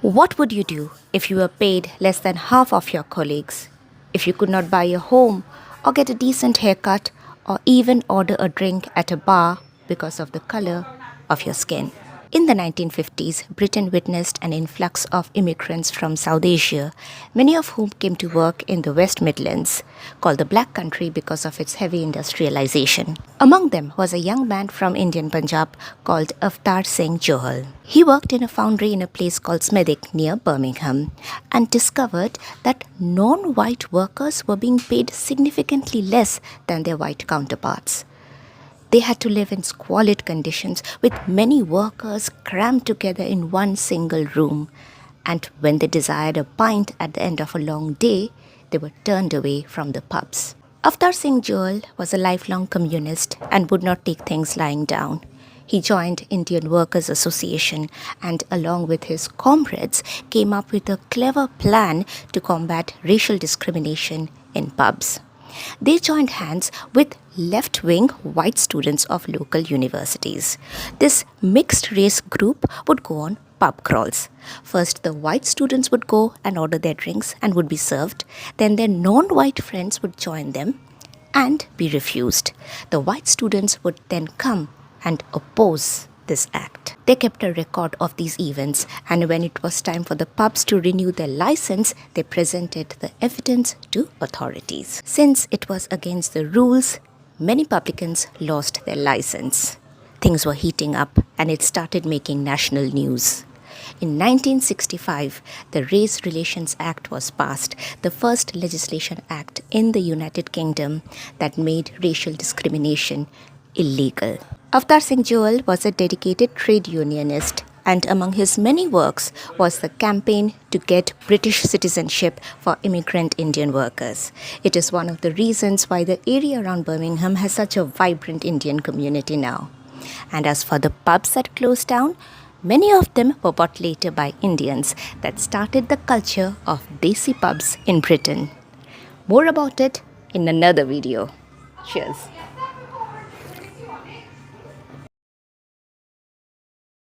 What would you do if you were paid less than half of your colleagues? If you could not buy a home or get a decent haircut or even order a drink at a bar because of the color of your skin? In the 1950s, Britain witnessed an influx of immigrants from South Asia, many of whom came to work in the West Midlands, called the Black Country because of its heavy industrialization. Among them was a young man from Indian Punjab called Avtar Singh Jouhl. He worked in a foundry in a place called Smethwick near Birmingham and discovered that non-white workers were being paid significantly less than their white counterparts. They had to live in squalid conditions with many workers crammed together in one single room. And when they desired a pint at the end of a long day, they were turned away from the pubs. Avtar Singh Jouhl was a lifelong communist and would not take things lying down. He joined Indian Workers' Association and along with his comrades came up with a clever plan to combat racial discrimination in pubs. They joined hands with left-wing white students of local universities. This mixed-race group would go on pub crawls. First, the white students would go and order their drinks and would be served. Then their non-white friends would join them and be refused. The white students would then come and oppose this act. They kept a record of these events, and when it was time for the pubs to renew their license, they presented the evidence to authorities. Since it was against the rules, many publicans lost their license. Things were heating up and it started making national news. In 1965, the Race Relations Act was passed, the first legislation act in the United Kingdom that made racial discrimination illegal. Avtar Singh Jouhl was a dedicated trade unionist, and among his many works was the campaign to get British citizenship for immigrant Indian workers. It is one of the reasons why the area around Birmingham has such a vibrant Indian community now. And as for the pubs that closed down, many of them were bought later by Indians that started the culture of desi pubs in Britain. More about it in another video. Cheers.